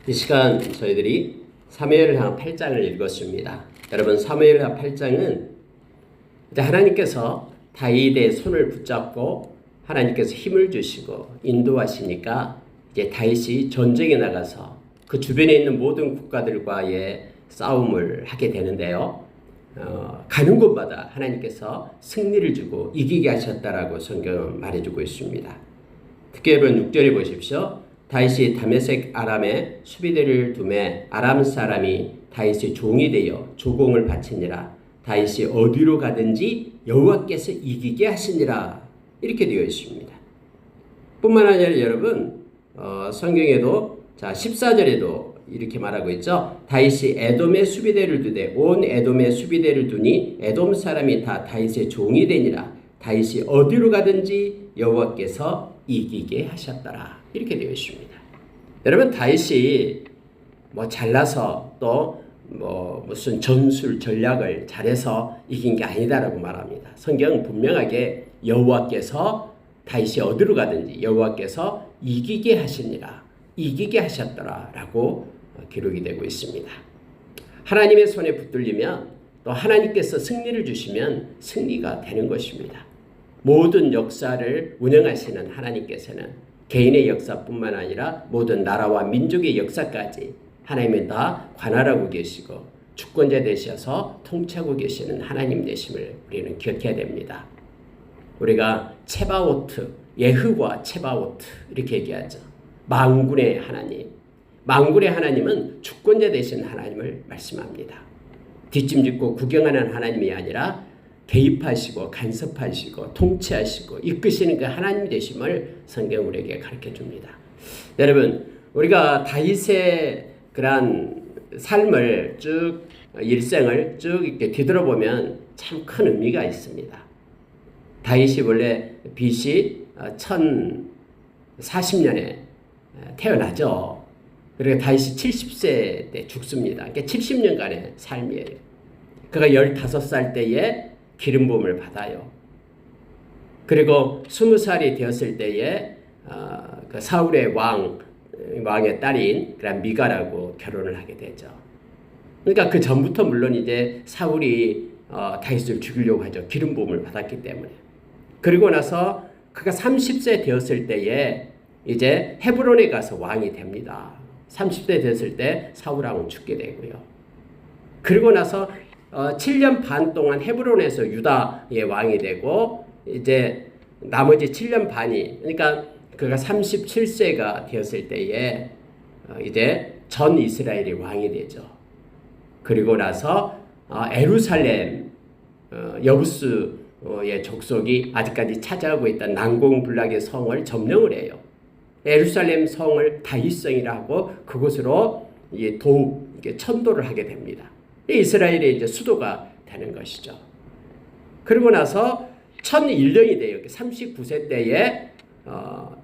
이 시간 저희들이 사무엘하 8장을 읽었습니다. 여러분, 사무엘하 8장은 이제 하나님께서 다윗의 손을 붙잡고 하나님께서 힘을 주시고 인도하시니까 이제 다윗이 전쟁에 나가서 그 주변에 있는 모든 국가들과의 싸움을 하게 되는데요. 가는 곳마다 하나님께서 승리를 주고 이기게 하셨다라고 성경은 말해주고 있습니다. 특히 여러분 6절에 보십시오. 다윗이 다메섹 아람에 수비대를 두매 아람 사람이 다윗의 종이 되어 조공을 바치니라. 다윗이 어디로 가든지 여호와께서 이기게 하시니라. 이렇게 되어 있습니다. 뿐만 아니라 여러분 성경에도 14절에도 이렇게 말하고 있죠. 다윗이 에돔의 수비대를 두되 온 에돔의 수비대를 두니 에돔 사람이 다 다윗의 종이 되니라. 다윗이 어디로 가든지 여호와께서 이기게 하셨더라. 이렇게 되어 있습니다. 여러분, 다윗이 잘나서 또 무슨 전술 전략을 잘해서 이긴 게 아니다라고 말합니다. 성경은 분명하게 여호와께서 다윗이 어디로 가든지 여호와께서 이기게 하시니라, 이기게 하셨더라라고 기록이 되고 있습니다. 하나님의 손에 붙들리면 또 하나님께서 승리를 주시면 승리가 되는 것입니다. 모든 역사를 운영하시는 하나님께서는 개인의 역사뿐만 아니라 모든 나라와 민족의 역사까지 하나님은 다 관할하고 계시고 주권자 되셔서 통치하고 계시는 하나님 되심을 우리는 기억해야 됩니다. 우리가 체바오트, 예흐와 체바오트 이렇게 얘기하죠. 만군의 하나님. 만군의 하나님은 주권자 되신 하나님을 말씀합니다. 뒷짐짓고 구경하는 하나님이 아니라 개입하시고 간섭하시고 통치하시고 이끄시는 그 하나님 되심을 성경 우리에게 가르쳐줍니다. 여러분, 우리가 다윗의 그러한 삶을 쭉 일생을 쭉 이렇게 뒤돌아보면 참 큰 의미가 있습니다. 다윗이 원래 BC 1040년에 태어나죠. 그리고 다윗이 70세 때 죽습니다. 그러니까 70년간의 삶이에요. 그가 15살 때에 기름 부음을 받아요. 그리고 20살이 되었을 때에 그 사울의 왕의 딸인 미가라고 결혼을 하게 되죠. 그러니까 그 전부터 물론 이제 사울이 다윗을 죽이려고 하죠. 기름 부음을 받았기 때문에. 그리고 나서 그가 30세 되었을 때에 이제 헤브론에 가서 왕이 됩니다. 30세 됐을 때 사울 왕은 죽게 되고요. 그리고 나서 7년 반 동안 헤브론에서 유다의 왕이 되고 이제 나머지 7년 반이 그러니까 그가 37세가 되었을 때에 이제 전 이스라엘이 왕이 되죠. 그리고 나서 예루살렘 여부스의 족속이 아직까지 차지하고 있던 난공불락의 성을 점령을 해요. 예루살렘 성을 다윗성이라고 그곳으로 천도를 하게 됩니다. 이스라엘의 이제 수도가 되는 것이죠. 그리고 나서 1001년이 돼요. 39세 때에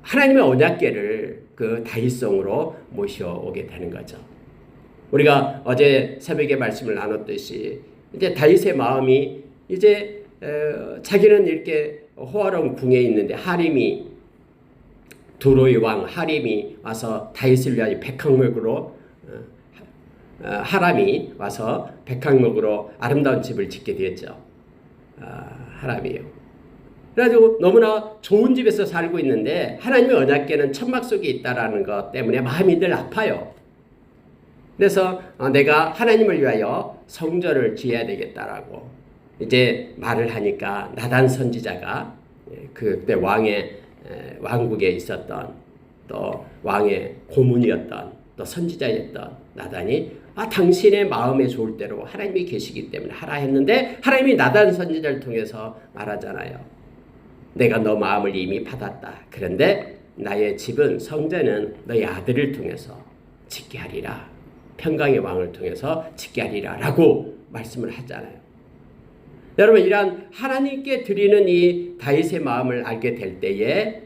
하나님의 언약궤를 그 다윗성으로 모셔오게 되는 거죠. 우리가 어제 새벽에 말씀을 나눴듯이 이제 다윗의 마음이 이제 자기는 이렇게 호화로운 궁에 있는데 하림이 두로의 왕 하림이 와서 다윗을 위하여 백항목으로 하람이 와서 백항목으로 아름다운 집을 짓게 되었죠. 하람이요. 그래가지고 너무나 좋은 집에서 살고 있는데 하나님의 언약궤는 천막 속에 있다라는 것 때문에 마음이 늘 아파요. 그래서 내가 하나님을 위하여 성전을 지어야 되겠다라고 이제 말을 하니까 나단 선지자가 그때 왕국에 있었던 또 왕의 고문이었던 또 선지자였던 나단이 당신의 마음에 좋을 대로 하나님이 계시기 때문에 하라 했는데 하나님이 나단 선지자를 통해서 말하잖아요. 내가 너 마음을 이미 받았다. 그런데 나의 집은 성전은 너의 아들을 통해서 짓게 하리라. 평강의 왕을 통해서 짓게 하리라 라고 말씀을 하잖아요. 여러분, 이러한 하나님께 드리는 이 다윗의 마음을 알게 될 때에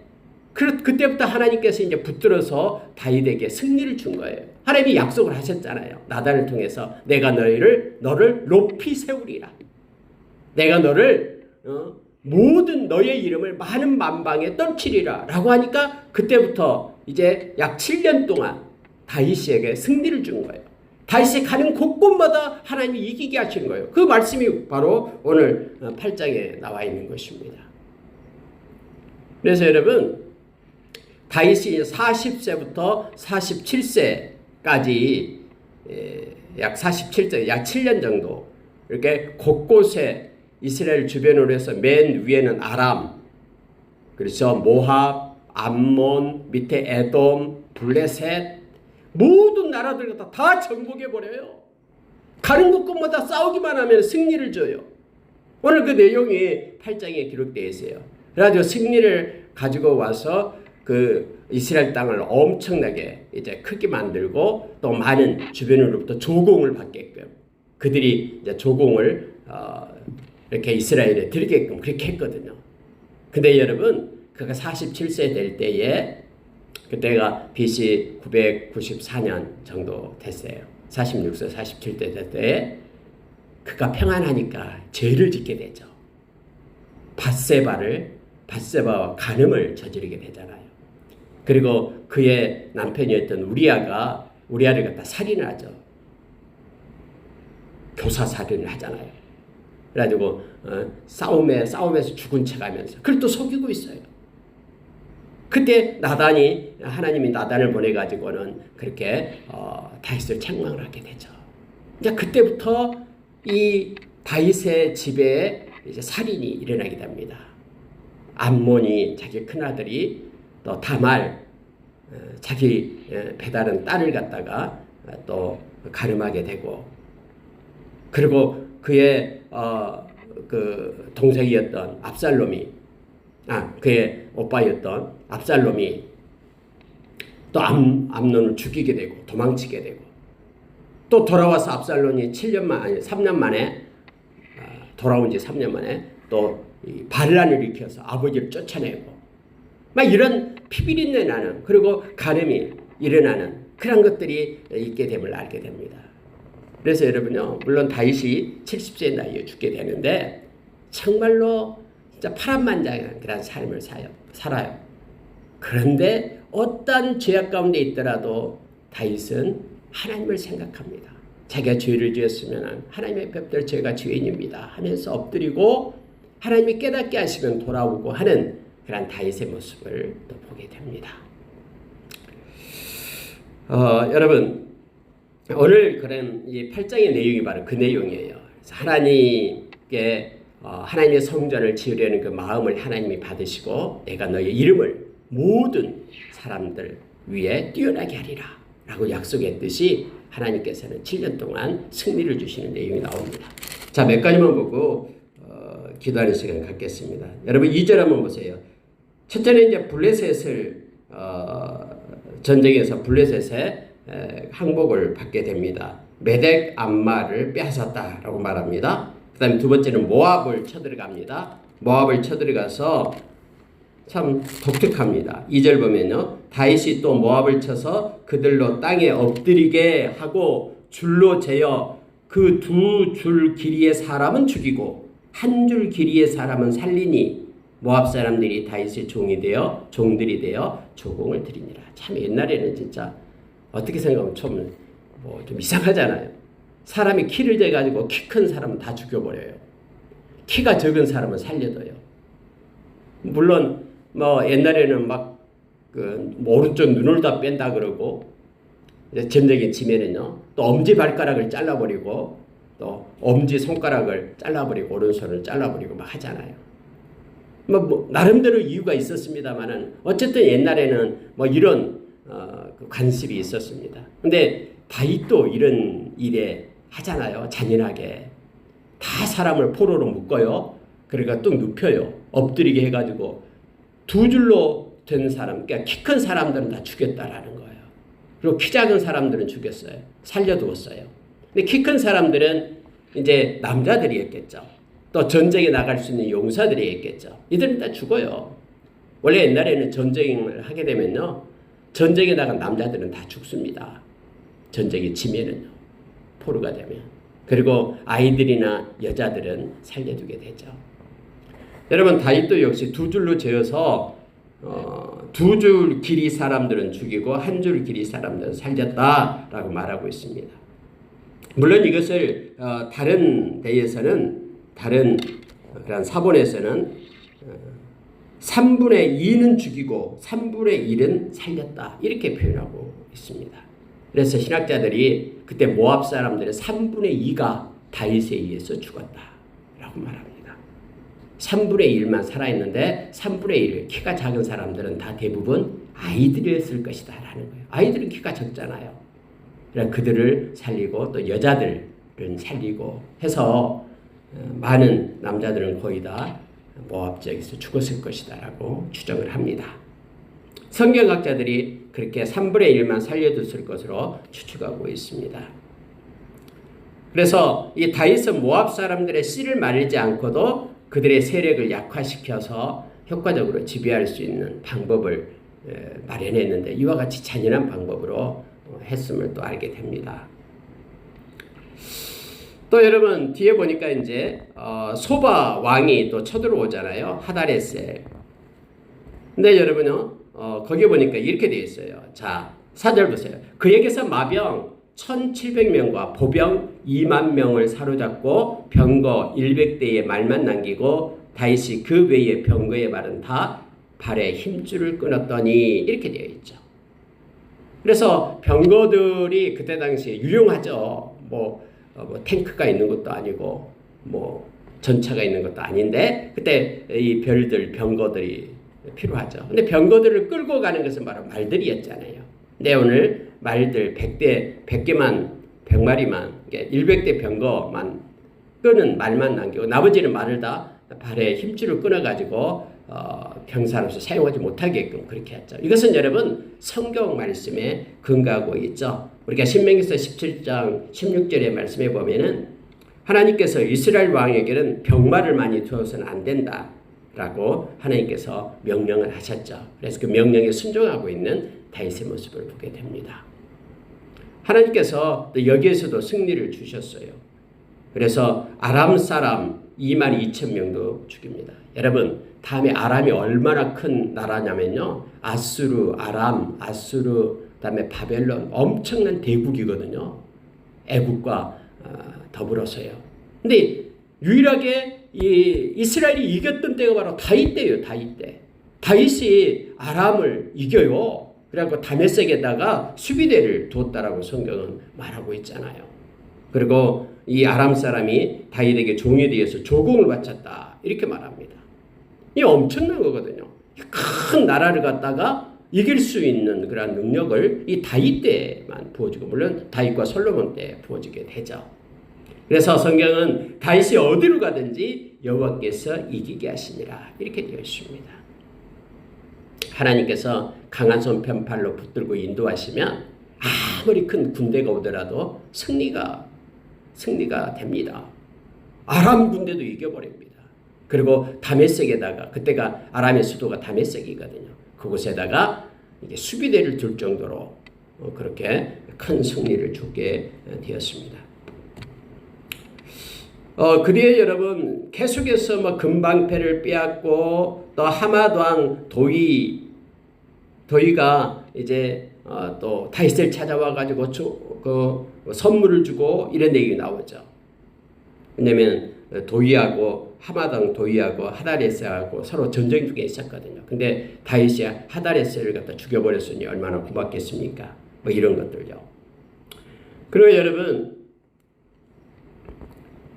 그때부터 하나님께서 이제 붙들어서 다윗에게 승리를 준 거예요. 하나님이 약속을 하셨잖아요. 나단을 통해서 내가 너를 높이 세우리라. 내가 너를 모든 너의 이름을 많은 만방에 떨치리라 라고 하니까 그때부터 이제 약 7년 동안 다윗에게 승리를 준 거예요. 다윗이 가는 곳곳마다 하나님이 이기게 하시는 거예요. 그 말씀이 바로 오늘 8장에 나와 있는 것입니다. 그래서 여러분, 다윗이 40세부터 47세까지 약 47세, 약 7년 정도 이렇게 곳곳에 이스라엘 주변으로 해서 맨 위에는 아람, 그래서 모압, 암몬, 밑에 에돔, 블레셋, 모든 나라들 다 정복해버려요. 가는 곳곳마다 싸우기만 하면 승리를 줘요. 오늘 그 내용이 8장에 기록되어 있어요. 그래가지고 승리를 가지고 와서 그 이스라엘 땅을 엄청나게 이제 크게 만들고 또 많은 주변으로부터 조공을 받게끔 그들이 이제 조공을 이렇게 이스라엘에 드리게끔 그렇게 했거든요. 근데 여러분, 그가 47세 될 때에 그때가 BC 994년 정도 됐어요. 46세, 47세 될 때에 그가 평안하니까 죄를 짓게 되죠. 밧세바와 간음을 저지르게 되잖아요. 그리고 그의 남편이었던 우리아를 갖다 살인을 하죠. 교사 살인을 하잖아요. 그래가지고 싸움에서 죽은 척하면서 그걸 또 속이고 있어요. 그때 하나님이 나단을 보내가지고는 그렇게 다윗을 책망을 하게 되죠. 이제 그때부터 이 다윗의 집에 이제 살인이 일어나게 됩니다. 암몬이 자기 큰아들이 또 다말 자기 배다른 딸을 갖다가 또 가늠하게 되고, 그리고 그의 그 동생이었던 그의 오빠였던 압살롬이 또 암논을 죽이게 되고 도망치게 되고, 또 돌아와서 압살롬이 3년 만에 돌아온 지 3년 만에 또 반란을 일으켜서 아버지를 쫓아내고 막 이런 피비린내 나는, 그리고 간음이 일어나는 그런 것들이 있게 됨을 알게 됩니다. 그래서 여러분요, 물론 다윗이 70세 나이에 죽게 되는데 정말로 진짜 파란만장한 그런 삶을 살아요. 그런데 어떤 죄악 가운데 있더라도 다윗은 하나님을 생각합니다. 자기가 죄를 지었으면 하나님의 뵙들 제가 죄인입니다 하면서 엎드리고 하나님이 깨닫게 하시면 돌아오고 하는 그런 다윗의 모습을 또 보게 됩니다. 여러분, 오늘 그런 이 8장의 내용이 바로 그 내용이에요. 그래서 하나님께 하나님의 성전을 지으려는 그 마음을 하나님이 받으시고 내가 너의 이름을 모든 사람들 위에 뛰어나게 하리라 라고 약속했듯이 하나님께서는 7년 동안 승리를 주시는 내용이 나옵니다. 자, 몇 가지만 보고 기도하는 시간을 갖겠습니다. 여러분 2절 한번 보세요. 첫째는 이제 블레셋을 전쟁에서 블레셋의 항복을 받게 됩니다. 메덱 암마를 빼앗았다라고 말합니다. 그 다음에 두 번째는 모압을 쳐들어갑니다. 모압을 쳐들어가서 참 독특합니다. 2절 보면요, 다윗이 또 모압을 쳐서 그들로 땅에 엎드리게 하고 줄로 재어 그 두 줄 길이의 사람은 죽이고 한 줄 길이의 사람은 살리니 모압 사람들이 다윗의 종들이 되어 조공을 드리니라. 참 옛날에는 진짜 어떻게 생각하면 좀 이상하잖아요. 사람이 키를 재가지고 키 큰 사람은 다 죽여버려요. 키가 적은 사람은 살려둬요. 물론 옛날에는 오른쪽 눈을 다 뺀다 그러고, 전쟁에 지면은요 또 엄지 발가락을 잘라버리고 또 엄지 손가락을 잘라버리고 오른손을 잘라버리고 막 하잖아요. 나름대로 이유가 있었습니다만은 어쨌든 옛날에는 이런 관습이 있었습니다. 근데 다윗도 이런 일에 하잖아요. 잔인하게 다 사람을 포로로 묶어요. 그러니까 또 눕혀요. 엎드리게 해가지고 두 줄로 된 사람, 그러니까 키 큰 사람들은 다 죽였다라는 거예요. 그리고 키 작은 사람들은 죽였어요. 살려두었어요. 근데 키 큰 사람들은 이제 남자들이었겠죠. 또 전쟁에 나갈 수 있는 용사들이었겠죠. 이들은 다 죽어요. 원래 옛날에는 전쟁을 하게 되면요, 전쟁에 나간 남자들은 다 죽습니다. 전쟁에 지면은요, 포로가 되면. 그리고 아이들이나 여자들은 살려두게 되죠. 여러분, 다윗도 역시 두 줄로 재어서 두 줄 길이 사람들은 죽이고 한 줄 길이 사람들은 살렸다라고 말하고 있습니다. 물론 이것을 다른 데에서는 다른 그런 사본에서는 3분의 2는 죽이고 3분의 1은 살렸다 이렇게 표현하고 있습니다. 그래서 신학자들이 그때 모압 사람들의 3분의 2가 다윗에 의해서 죽었다라고 말합니다. 3분의 1만 살아있는데 3분의 1, 키가 작은 사람들은 다 대부분 아이들이었을 것이다 라는 거예요. 아이들은 키가 적잖아요. 그러니까 그들을 살리고 또 여자들은 살리고 해서 많은 남자들은 거의 다 모압 지역에서 죽었을 것이다 라고 추정을 합니다. 성경학자들이 그렇게 3분의 1만 살려줬을 것으로 추측하고 있습니다. 그래서 이 다윗은 모압 사람들의 씨를 말리지 않고도 그들의 세력을 약화시켜서 효과적으로 지배할 수 있는 방법을 마련했는데 이와 같이 잔인한 방법으로 했음을 또 알게 됩니다. 또 여러분 뒤에 보니까 이제 소바 왕이 또 쳐들어오잖아요. 하다레셀. 근데 여러분요 거기 보니까 이렇게 되어 있어요. 자 4절 보세요. 그에게서 마병 1700명과 보병 2만 명을 사로잡고 병거 100대의 말만 남기고 다윗이 그 외의 병거의 말은 다 발에 힘줄을 끊었더니 이렇게 되어 있죠. 그래서 병거들이 그때 당시에 유용하죠. 뭐 탱크가 있는 것도 아니고 뭐 전차가 있는 것도 아닌데 그때 이 병거들이 필요하죠. 근데 병거들을 끌고 가는 것은 바로 말들이었잖아요. 근데 오늘 말들 100개만 100마리만 100대 병거만 끄는 말만 남기고 나머지는 말을 다 발에 힘줄을 끊어가지고 병사로서 사용하지 못하게끔 그렇게 했죠. 이것은 여러분 성경 말씀에 근거하고 있죠. 우리가 신명기서 17장 16절의 말씀에 보면은 하나님께서 이스라엘 왕에게는 병마를 많이 두어서는 안 된다라고 하나님께서 명령을 하셨죠. 그래서 그 명령에 순종하고 있는 다윗의 모습을 보게 됩니다. 하나님께서 또 여기에서도 승리를 주셨어요. 그래서 아람 사람 22,000명도 죽입니다. 여러분 다음에 아람이 얼마나 큰 나라냐면요. 아수르, 아람, 그다음에 바벨론 엄청난 대국이거든요. 애국과 더불어서요. 근데 유일하게 이 이스라엘이 이겼던 때가 바로 다윗 때예요. 다윗 때. 다윗이 아람을 이겨요. 그래갖고 다메섹에다가 수비대를 두었다라고 성경은 말하고 있잖아요. 그리고 이 아람 사람이 다윗에게 종이 되어서 조공을 바쳤다 이렇게 말합니다. 이 엄청난 거거든요. 큰 나라를 갖다가 이길 수 있는 그런 능력을 이 다윗 때만 부어주고 물론 다윗과 솔로몬 때 부어주게 되죠. 그래서 성경은 다윗이 어디로 가든지 여호와께서 이기게 하시니라 이렇게 되어 있습니다. 하나님께서 강한 손 편팔로 붙들고 인도하시면 아무리 큰 군대가 오더라도 승리가 됩니다. 아람 군대도 이겨버립니다. 그리고 다메섹에다가 그때가 아람의 수도가 다메섹이거든요. 그곳에다가 이게 수비대를 둘 정도로 그렇게 큰 승리를 주게 되었습니다. 그 뒤에 여러분 계속해서 뭐 금방패를 빼앗고 또 하맛 왕 도의가 이제 또 다윗을 찾아와 가지고 그 선물을 주고 이런 얘기 나오죠. 왜냐면 도의하고 하맛 왕 도의하고 하다레셀하고 서로 전쟁 중에 있었거든요. 근데 다윗이 하다레셀을 갖다 죽여버렸으니 얼마나 고맙겠습니까? 뭐 이런 것들요. 그리고 여러분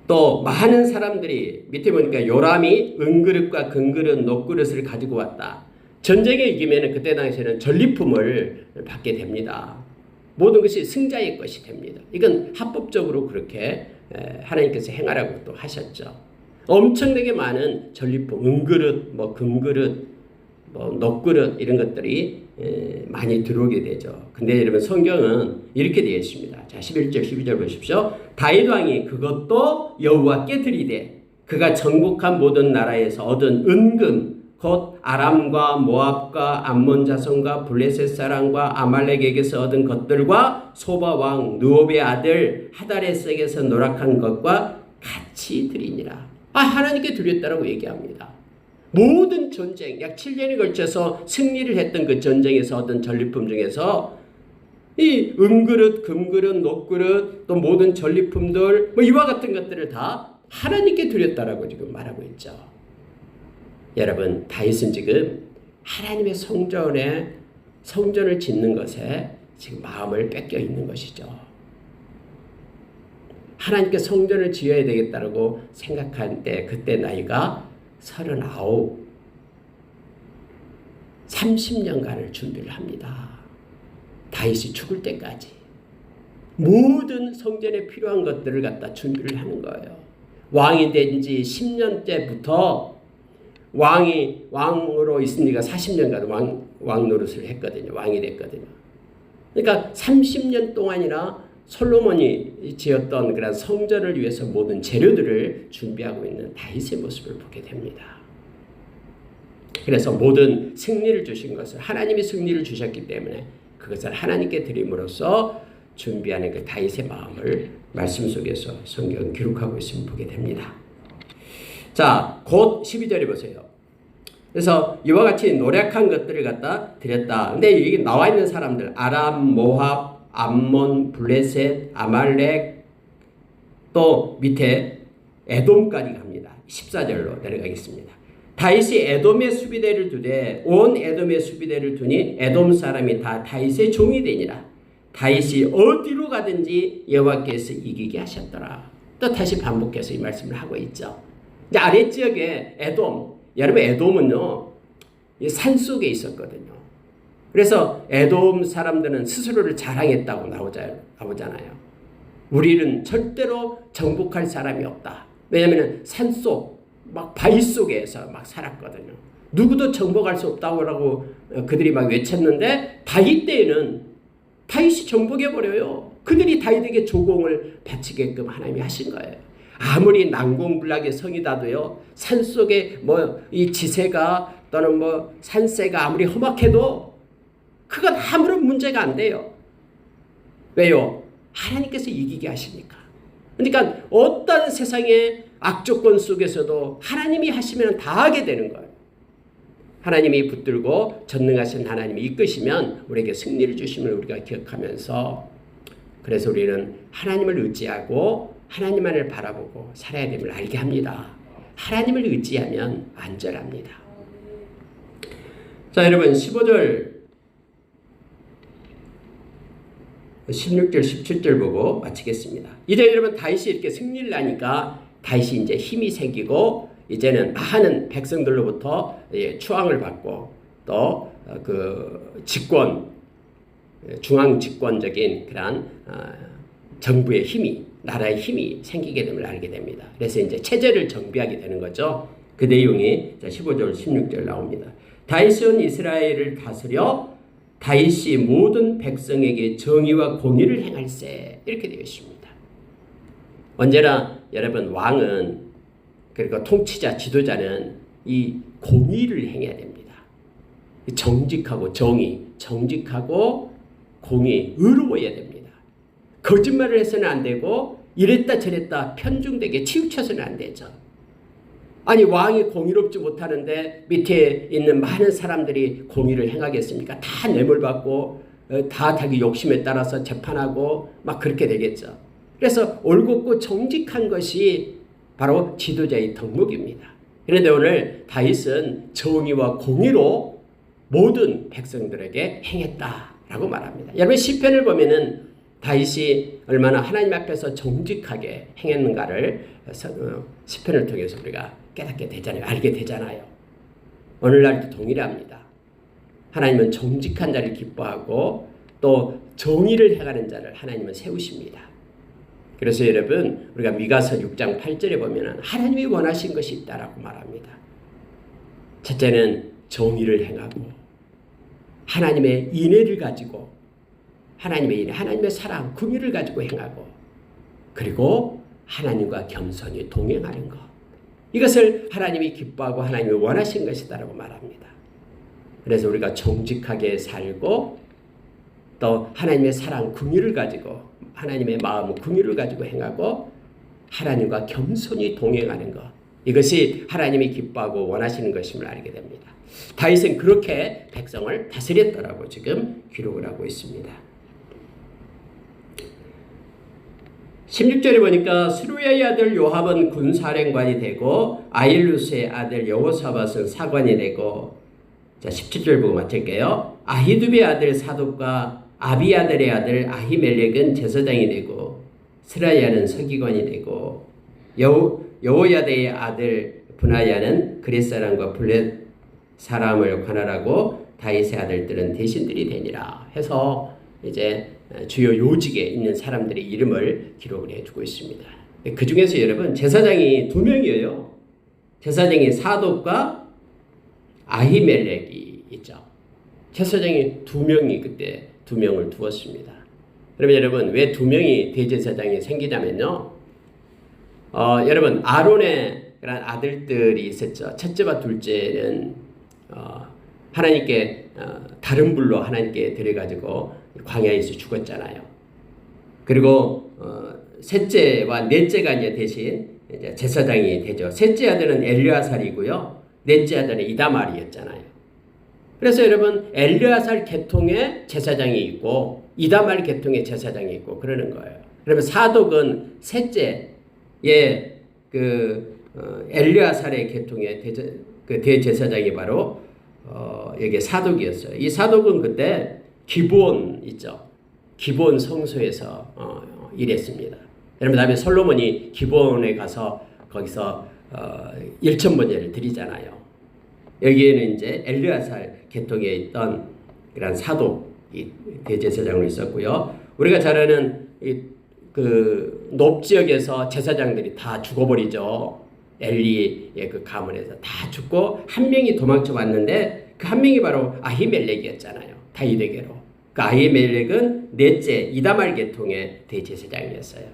또 많은 사람들이 밑에 보니까 요람이 은그릇과 금그릇 녹그릇을 가지고 왔다. 전쟁에 이기면 그때 당시에는 전리품을 받게 됩니다. 모든 것이 승자의 것이 됩니다. 이건 합법적으로 그렇게 하나님께서 행하라고 또 하셨죠. 엄청나게 많은 전리품, 은그릇, 뭐 금그릇, 뭐 녹그릇 이런 것들이 많이 들어오게 되죠. 근데 여러분 성경은 이렇게 되어 있습니다. 자 11절 12절 보십시오. 다윗 왕이 그것도 여호와께 드리되 그가 정복한 모든 나라에서 얻은 은금 곧 아람과 모압과 암몬 자손과 블레셋 사람과 아말렉에게서 얻은 것들과 소바 왕 느옵의 아들 하다레섹에서 노력한 것과 같이 드리니라. 하나님께 드렸다라고 얘기합니다. 모든 전쟁, 약 7년에 걸쳐서 승리를 했던 그 전쟁에서 얻은 전리품 중에서 이 은그릇, 금그릇, 녹그릇, 또 모든 전리품들 뭐 이와 같은 것들을 다 하나님께 드렸다라고 지금 말하고 있죠. 여러분, 다윗은 지금 하나님의 성전을 짓는 것에 지금 마음을 뺏겨 있는 것이죠. 하나님께 성전을 지어야 되겠다고 생각할 때 그때 나이가 39, 30년간을 준비를 합니다. 다윗이 죽을 때까지 모든 성전에 필요한 것들을 갖다 준비를 하는 거예요. 왕이 된 지 10년째부터 왕으로 있으니까 40년간 왕 노릇을 했거든요. 왕이 됐거든요. 그러니까 30년 동안이나 솔로몬이 지었던 그런 성전을 위해서 모든 재료들을 준비하고 있는 다윗의 모습을 보게 됩니다. 그래서 모든 승리를 주신 것을 하나님이 승리를 주셨기 때문에 그것을 하나님께 드림으로써 준비하는 그 다윗의 마음을 말씀 속에서 성경 기록하고 있으면 보게 됩니다. 자, 곧 12절에 보세요. 그래서 이와 같이 노력한 것들을 갖다 드렸다. 근데 여기 나와 있는 사람들 아람, 모압, 암몬, 블레셋, 아말렉 또 밑에 에돔까지 갑니다. 14절로 내려가겠습니다. 다윗이 에돔의 수비대를 두되 온 에돔의 수비대를 두니 에돔 사람이 다 다윗의 종이 되니라. 다윗이 어디로 가든지 여호와께서 이기게 하셨더라. 또 다시 반복해서 이 말씀을 하고 있죠. 이제 아랫지역에 에돔, 여러분 에돔은요 산속에 있었거든요. 그래서 에돔 사람들은 스스로를 자랑했다고 나오잖아요. 우리는 절대로 정복할 사람이 없다. 왜냐하면 산속 막 바위 속에서 막 살았거든요. 누구도 정복할 수 없다고 그들이 막 외쳤는데 다윗 때에는 다윗이 정복해버려요. 그들이 다윗에게 조공을 바치게끔 하나님이 하신 거예요. 아무리 난공불락의 성이다도요, 산속에 뭐 이 지세가 또는 뭐 산세가 아무리 험악해도 그건 아무런 문제가 안 돼요. 왜요? 하나님께서 이기게 하시니까. 그러니까 어떤 세상의 악조건 속에서도 하나님이 하시면 다 하게 되는 거예요. 하나님이 붙들고 전능하신 하나님이 이끄시면 우리에게 승리를 주심을 우리가 기억하면서, 그래서 우리는 하나님을 의지하고 하나님만을 바라보고 살아야 됨을 알게 합니다. 하나님을 의지하면 안전합니다. 자, 여러분 15절 16절 17절 보고 마치겠습니다. 이제 여러분 다윗이 이렇게 승리를 하니까 다윗이 이제 힘이 생기고 이제는 많은 백성들로부터 추앙을 받고 또 그 중앙 집권적인 그런 정부의 힘이, 나라의 힘이 생기게 됨을 알게 됩니다. 그래서 이제 체제를 정비하게 되는 거죠. 그 내용이 15절 16절 나옵니다. 다윗은 이스라엘을 다스려 다윗이 모든 백성에게 정의와 공의를 행할세, 이렇게 되어 있습니다. 언제나 여러분 왕은, 그리고 통치자, 지도자는 이 공의를 행해야 됩니다. 정직하고 정직하고 공의, 의로워야 됩니다. 거짓말을 해서는 안 되고 이랬다 저랬다 편중되게 치우쳐서는 안 되죠. 아니 왕이 공의롭지 못하는데 밑에 있는 많은 사람들이 공의를 행하겠습니까? 다 뇌물받고 다 자기 욕심에 따라서 재판하고 막 그렇게 되겠죠. 그래서 올곧고 정직한 것이 바로 지도자의 덕목입니다. 그런데 오늘 다윗은 정의와 공의로 모든 백성들에게 행했다라고 말합니다. 여러분 시편을 보면은 다윗이 얼마나 하나님 앞에서 정직하게 행했는가를 시편을 통해서 우리가 깨닫게 되잖아요. 알게 되잖아요. 오늘날도 동일합니다. 하나님은 정직한 자를 기뻐하고 또 정의를 행하는 자를 하나님은 세우십니다. 그래서 여러분 우리가 미가서 6장 8절에 보면 하나님이 원하신 것이 있다라고 말합니다. 첫째는 정의를 행하고 하나님의 인애를 가지고 하나님의 인애, 하나님의 사랑, 긍휼을 가지고 행하고, 그리고 하나님과 겸손히 동행하는 것, 이것을 하나님이 기뻐하고 하나님이 원하신 것이다라고 말합니다. 그래서 우리가 정직하게 살고 또 하나님의 사랑, 긍휼을 가지고 하나님의 마음, 긍휼을 가지고 행하고 하나님과 겸손히 동행하는 것, 이것이 하나님이 기뻐하고 원하시는 것임을 알게 됩니다. 다윗은 그렇게 백성을 다스렸더라고 지금 기록을 하고 있습니다. 16절에 보니까 스루야의 아들 요압은 군사령관이 되고 아힐루스의 아들 여호사밧은 사관이 되고, 자 17절 보고 마칠게요. 아히두베의 아들 사독과 아비아들의 아들 아히멜렉은 제사장이 되고 스라야는 서기관이 되고 여호야다의 아들 분하야는 그렛 사람과 블렛 사람을 관할하고 다윗의 아들들은 대신들이 되니라 해서 이제 주요 요직에 있는 사람들의 이름을 기록을 해주고 있습니다. 그 중에서 여러분 제사장이 2명이에요. 제사장이 사독과 아히멜렉이 있죠. 제사장이 2명이 그때 2명을 두었습니다. 그러면 여러분 왜 2명이 대제사장이 생기냐면요. 여러분 아론의 그런 아들들이 있었죠. 첫째와 둘째는 하나님께 다른 불로 하나님께 드려가지고 광야에서 죽었잖아요. 그리고 셋째와 넷째가 이제 대신 이제 제사장이 되죠. 셋째 아들은 엘르아살이고요. 넷째 아들은 이다말이었잖아요. 그래서 여러분 엘르아살 계통의 제사장이 있고 이다말 계통의 제사장이 있고 그러는 거예요. 그러면 사독은 셋째의 엘르아살의 계통의 대제사장이 바로 여기 사독이었어요. 이 사독은 그때 기브온 있죠. 기브온 성소에서 일했습니다. 여러분 다음에 솔로몬이 기브온에 가서 거기서 1,000번제를 드리잖아요. 여기에는 이제 엘르아살 계통에 있던 그런 사독이 대제사장으로 있었고요. 우리가 잘 아는 그 지역에서 제사장들이 다 죽어버리죠. 엘리의 그 가문에서 다 죽고 한 명이 도망쳐 왔는데 그 한 명이 바로 아히멜렉이었잖아요. 다윗에게로. 그 아히멜렉은 넷째 이다말 계통의 대제사장이었어요.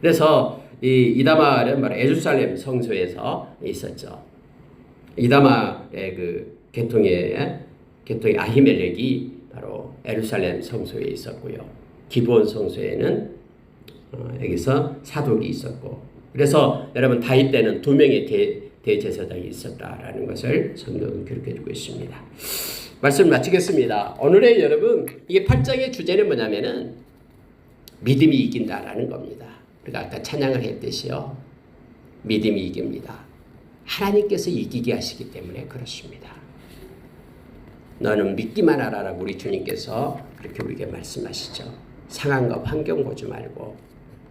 그래서 이 이다말은 바로 예루살렘 성소에서 있었죠. 이다말의 그 계통의 아히멜렉이 바로 예루살렘 성소에 있었고요. 기브온 성소에는 여기서 사독이 있었고, 그래서 여러분 다윗 때는 2명의 대제사장이 있었다라는 것을 성경은 기록해주고 있습니다. 말씀 마치겠습니다. 오늘의 여러분 이 8장의 주제는 뭐냐면은 믿음이 이긴다라는 겁니다. 우리가 아까 찬양을 했듯이요. 믿음이 이깁니다. 하나님께서 이기게 하시기 때문에 그렇습니다. 너는 믿기만 하라라고 우리 주님께서 그렇게 우리에게 말씀하시죠. 상황과 환경 보지 말고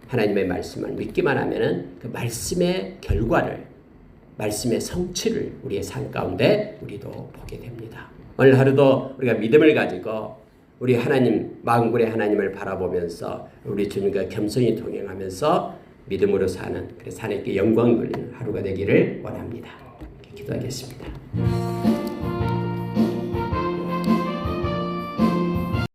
하나님의 말씀을 믿기만 하면은 그 말씀의 결과를, 말씀의 성취를 우리의 삶 가운데 우리도 보게 됩니다. 오늘 하루도 우리가 믿음을 가지고 우리 하나님, 만군의 하나님을 바라보면서 우리 주님과 겸손히 동행하면서 믿음으로 사는, 그래서 하나님께 영광 돌리는 하루가 되기를 원합니다. 기도하겠습니다.